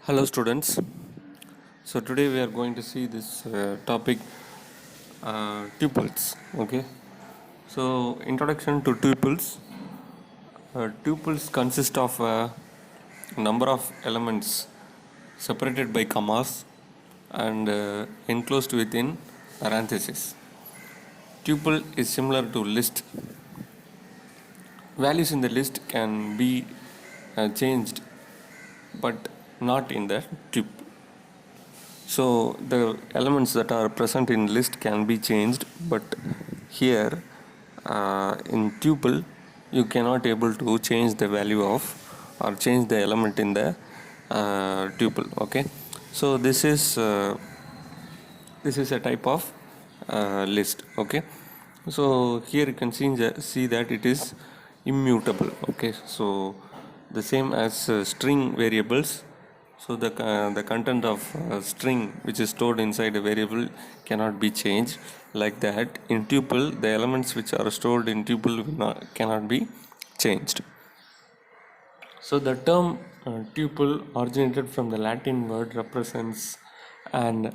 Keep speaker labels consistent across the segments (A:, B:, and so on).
A: Hello, students. So today we are going to see this topic, tuples. Okay. So introduction to tuples. Tuples consist of a number of elements separated by commas and enclosed within parentheses. Tuple is similar to list. Values in the list can be changed, but not in the tuple. So the elements that are present in list can be changed, but here in tuple you cannot able to change the value of or change the element in the tuple. Okay, so this is a type of list. Okay, so here you can see that it is immutable. Okay, so the same as string variables. So the content of string which is stored inside a variable cannot be changed. Like that, in tuple the elements which are stored in tuple cannot be changed. So the term tuple originated from the Latin word represents an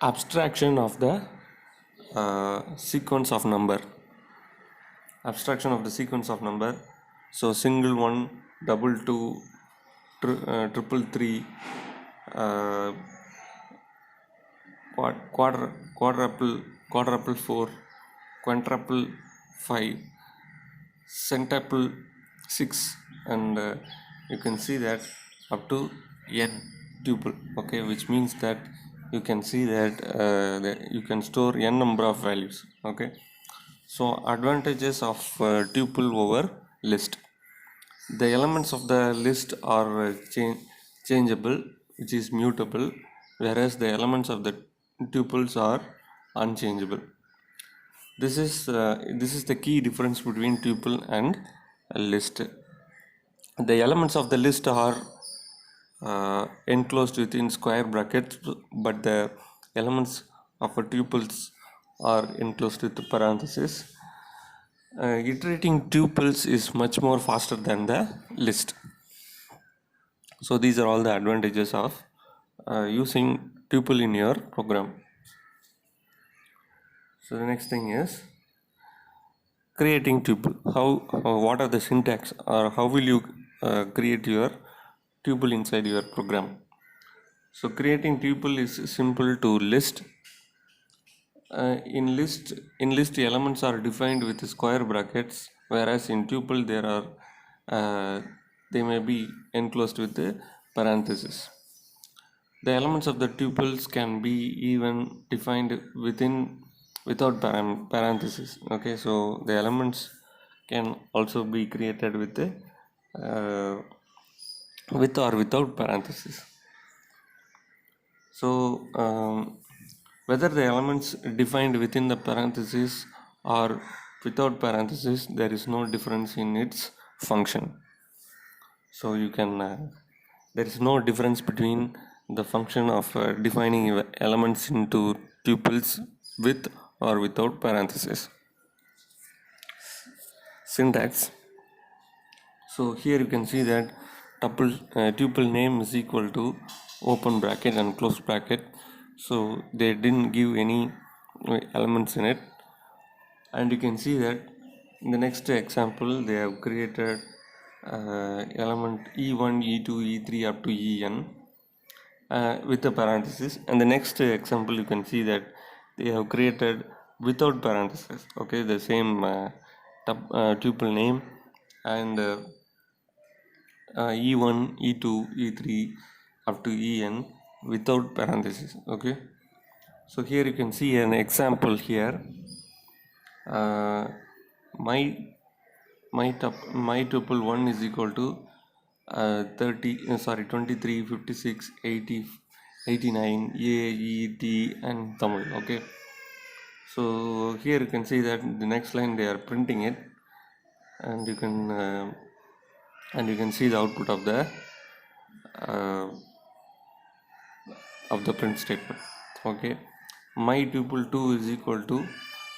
A: abstraction of the sequence of number. Abstraction of the sequence of number. So single one, double two, triple three, uh, quadruple 4, quintuple 5, centuple 6, and you can see that up to n tuple. Okay, which means that you can see that you can store n number of values. Okay, so advantages of tuple over list. The elements of the list are changeable, which is mutable, whereas the elements of the tuples are unchangeable. This is the key difference between tuple and a list. The elements of the list are enclosed within square brackets, but the elements of a tuples are enclosed with parentheses. Iterating tuples is much more faster than the list. So these are all the advantages of using tuple in your program. So the next thing is creating tuple. What are the syntax, or how will you create your tuple inside your program? So creating tuple is simple to list. In list elements are defined with square brackets, whereas in tuple they may be enclosed with the parentheses. The elements of the tuples can be even defined without parentheses. Okay, so the elements can also be created uh, with or without parentheses. So whether the elements defined within the parentheses or without parentheses, there is no difference in its function. So you can there is no difference between the function of defining elements into tuples with or without parentheses. Syntax. So here you can see that tuple name is equal to open bracket and close bracket. So they didn't give any elements in it, and you can see that in the next example they have created element e1, e2, e3 up to en with the parenthesis, and the next example you can see that they have created without parenthesis. Okay, the same tuple name and e1, e2, e3 up to en without parenthesis. Okay, so here you can see an example here. My my tuple 1 is equal to 23, 56, 80, 89, A, E, T, and Tamil. Okay, so here you can see that the next line they are printing it, and you can see the output uh, of the print statement. Okay, my tuple 2 is equal to,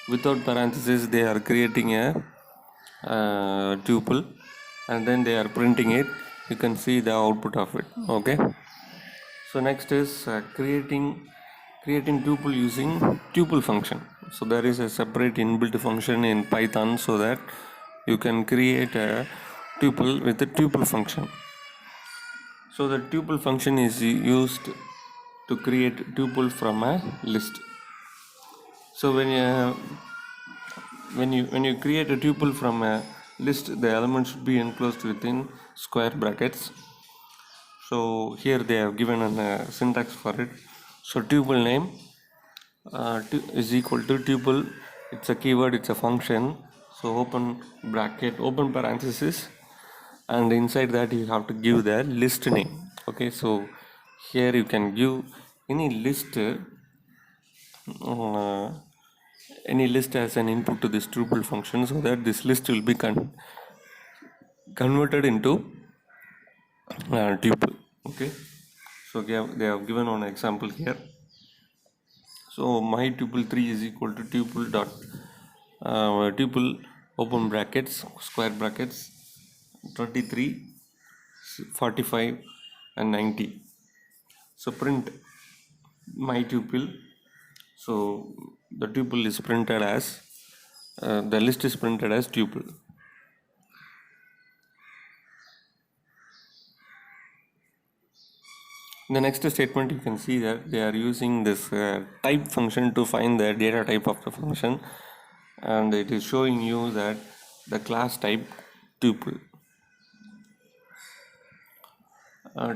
A: without parenthesis they are creating a tuple, and then they are printing it. You can see the output of it. Okay, So next is creating tuple using tuple function. So there is a separate inbuilt function in Python so that you can create a tuple with a tuple function. So the tuple function is used to create tuple from a list. So when you create a tuple from a list, the element should be enclosed within square brackets. So here they have given a syntax for it. So tuple name is equal to tuple. It's a keyword, it's a function. So open bracket, open parenthesis, and inside that you have to give the list name. Okay, so here you can give any list as an input to this tuple function, so that this list will be converted into tuple. Okay, so they have given an example here. So my tuple 3 is equal to tuple open brackets square brackets 23, 45 and 90. So print my tuple. So the tuple is printed as the list is printed as tuple. In the next statement, you can see that they are using this type function to find the data type of the function, and it is showing you that the class type tuple.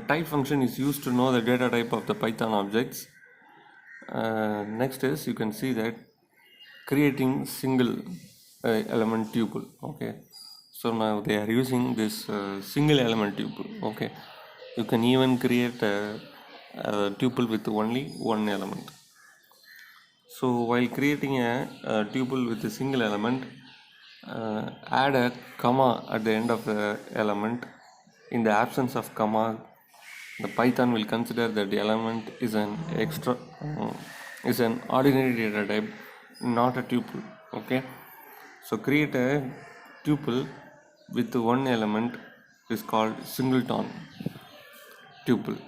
A: Type function is used to know the data type of the Python objects. Next is you can see that creating single element tuple. Okay, so now they are using this single element tuple. Okay, you can even create a tuple with only one element. So while creating a tuple with a single element, add a comma at the end of the element. In the absence of comma, the Python will consider that the element is an ordinary data type, not a tuple. Okay, so create a tuple with one element is called singleton tuple.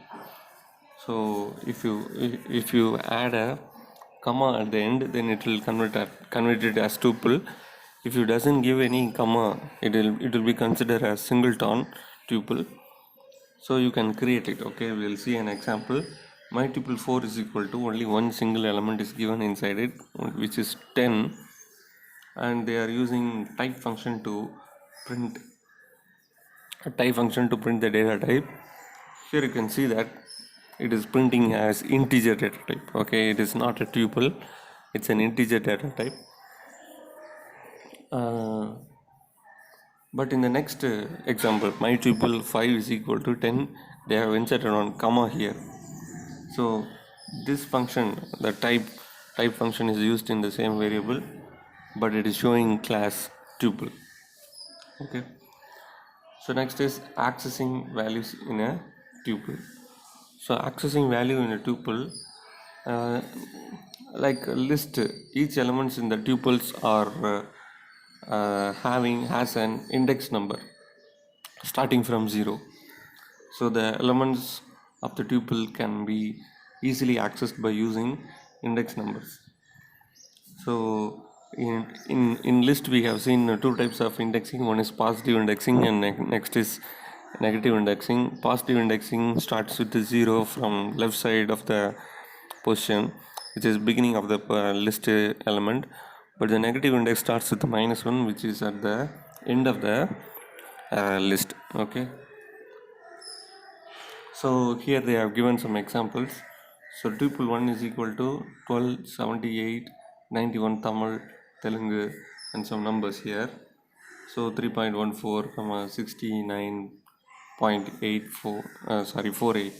A: So if you add a comma at the end, then it will convert it as tuple. If you doesn't give any comma, it will be considered as singleton tuple. So you can create it. Okay, we'll see an example. My tuple 4 is equal to only one single element is given inside it, which is 10, and they are using type function to print the data type. Here you can see that it is printing as integer data type. Okay, it is not a tuple, it's an integer data type. But in the next example, my tuple 5 is equal to 10, they have inserted on comma here. So this function, the type function, is used in the same variable, but it is showing class tuple. Okay, so next is accessing values in a tuple. So accessing value in a tuple, like a list, each elements in the tuples are has an index number starting from 0. So the elements of the tuple can be easily accessed by using index numbers. So in list we have seen two types of indexing. One is positive indexing and next is negative indexing. Positive indexing starts with 0 from left side of the position, which is beginning of the list element, but the negative index starts with -1, which is at the end of the list. Okay, so here they have given some examples. So tuple 1 is equal to 12, 78, 91 Tamil, Telugu, and some numbers here. So 3.14, 69.84, 48.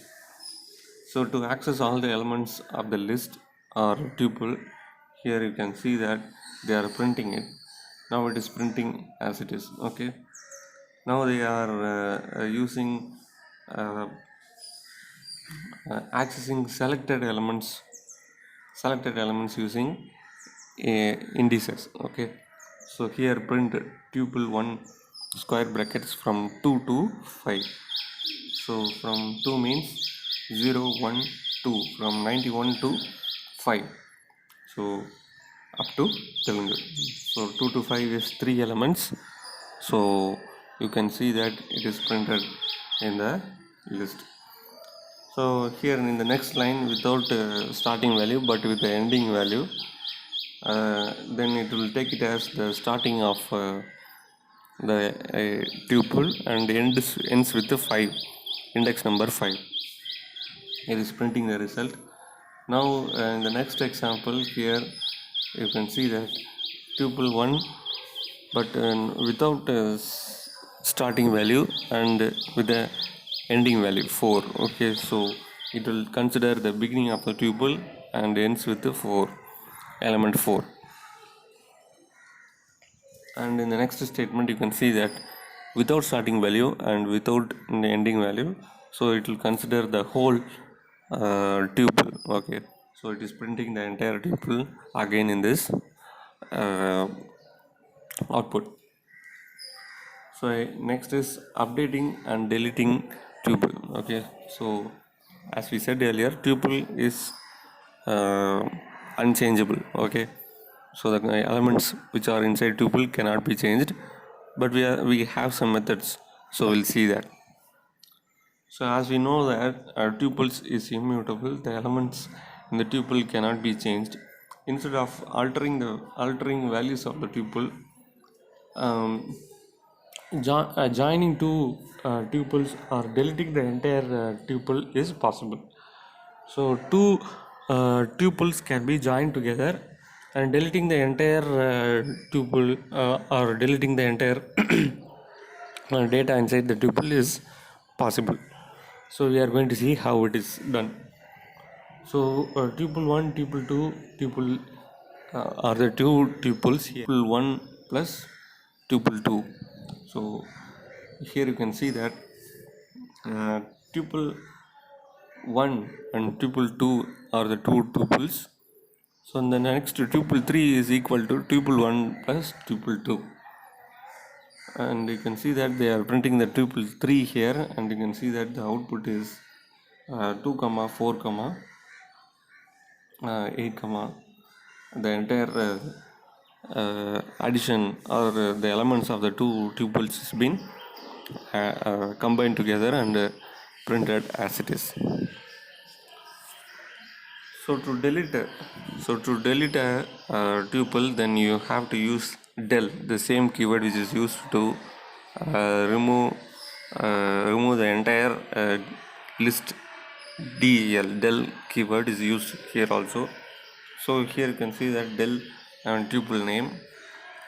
A: So to access all the elements of the list or tuple, here you can see that they are printing it. Now it is printing as it is. Okay, now they are using accessing selected elements using indices. Okay, so here print tuple 1 square brackets from 2 to 5. So from 2 means 0, 1, 2, from 91 to 5. So up to Telugu. So 2 to 5 is 3 elements. So you can see that it is printed in the list. So here in the next line, without starting value but with the ending value, then it will take it as the starting of the tuple and ends with the 5, index number 5. It is printing the result. Now in the next example here, you can see that tuple 1 but without starting value and with the ending value 4. Okay, so it will consider the beginning of the tuple and ends with the 4, element 4. And in the next statement you can see that without starting value and without the ending value, so it will consider the whole tuple. Okay, so it is printing the entire tuple again in this output. So next is updating and deleting tuple. Okay, so as we said earlier, tuple is unchangeable. Okay, so the elements which are inside tuple cannot be changed, but we have some methods, so we'll see that. So as we know that tuples is immutable, the elements in the tuple cannot be changed. Instead of altering values of the tuple, um, joining two tuples or deleting the entire tuple is possible. So two tuples can be joined together, and deleting the entire tuple or deleting the entire data inside the tuple is possible. So we are going to see how it is done. So tuple 1, tuple 2, tuple are the two tuples here. Tuple 1 plus tuple 2. So here you can see that tuple 1 and tuple 2 are the two tuples. So the next tuple 3 is equal to tuple 1 plus tuple 2. And you can see that they are printing the tuple 3 here, and you can see that the output is 2 comma 4 comma 8 comma, the entire addition or the elements of the two tuples has been combined together and printed as it is. So to delete a tuple, then you have to use del, the same keyword which is used to remove the entire list. Del keyword is used here also. So here you can see that del and tuple name.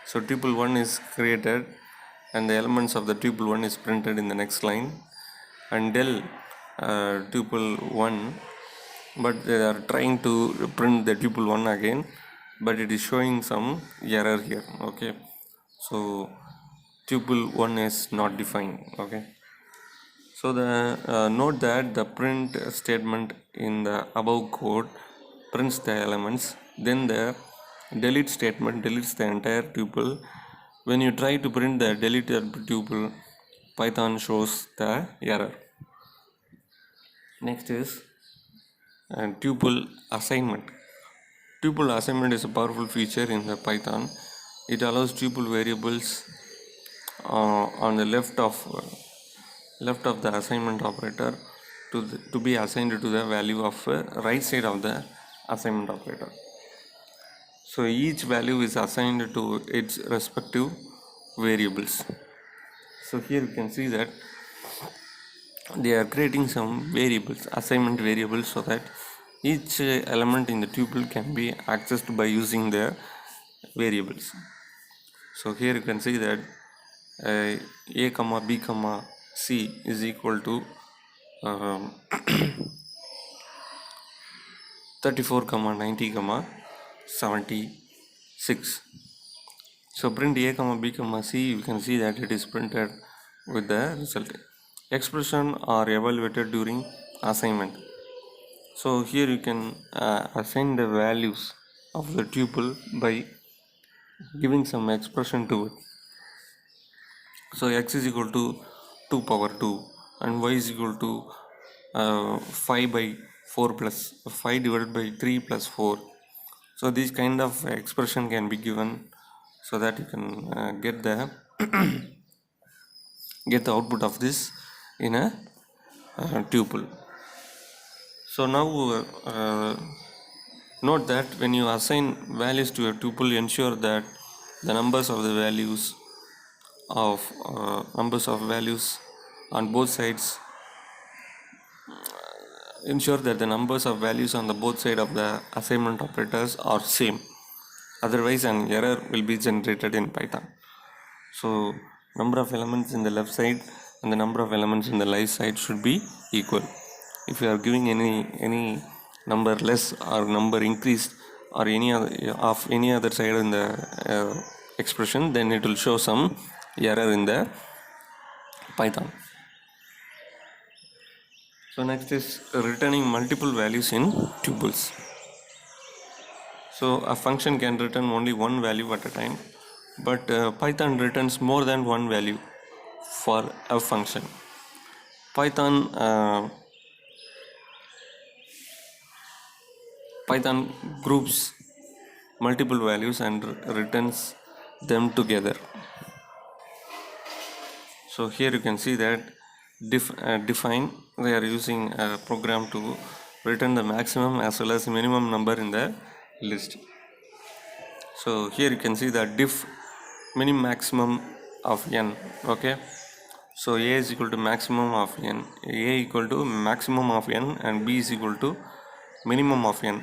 A: So tuple 1 is created and the elements of the tuple 1 is printed in the next line, and del tuple 1, but they are trying to print the tuple 1 again, but it is showing some error here. Okay, so tuple 1 is not defined. Okay, so the note that the print statement in the above code prints the elements, then the delete statement deletes the entire tuple. When you try to print the deleted tuple, Python shows the error. Next is tuple assignment. Tuple assignment is a powerful feature in the Python. It allows tuple variables on the left of the assignment operator to be assigned to the value of right side of the assignment operator. So each value is assigned to its respective variables. So here you can see that they are creating some variables, assignment variables, so that each element in the tuple can be accessed by using the variables. So here you can see that a comma b comma c is equal to 34 comma 90 comma 76. So print a comma b comma c, you can see that it is printed with the result. Expression are evaluated during assignment. So here you can assign the values of the tuple by giving some expression to it. So x is equal to 2 power 2 and y is equal to 5 by 4 plus 5 divided by 3 plus 4. So this kind of expression can be given so that you can get the output of this in a tuple. So now note that when you assign values to a tuple, ensure that the numbers of values on both sides ensure that the numbers of values on the both side of the assignment operators are same. Otherwise an error will be generated in Python. So number of elements in the left side and the number of elements in the right side should be equal. If you are giving any number less or number increased or any other side in the expression, then it will show some error in the Python. So next is returning multiple values in tuples. So a function can return only one value at a time, but Python returns more than one value for a function. Python groups multiple values and returns them together. So here you can see that define, they are using a program to return the maximum as well as minimum number in the list. So here you can see the diff minim maximum of n. Okay, so a is equal to maximum of n, a equal to maximum of n, and b is equal to minimum of n.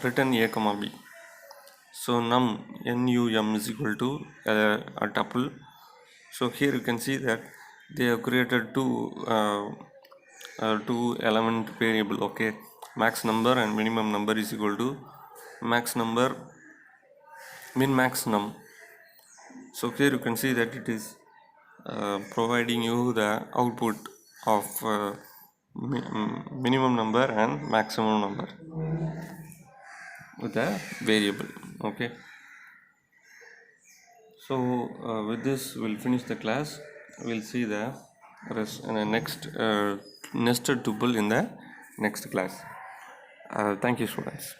A: Return a comma b. So num is equal to a tuple. So here you can see that they have created two element variable. Okay, max number and minimum number is equal to max number min max num. So here you can see that it is providing you the output of minimum number and maximum number with a variable. Okay, so with this we'll finish the class. We'll see the rest in the next nested tuple in the next class. Thank you, students.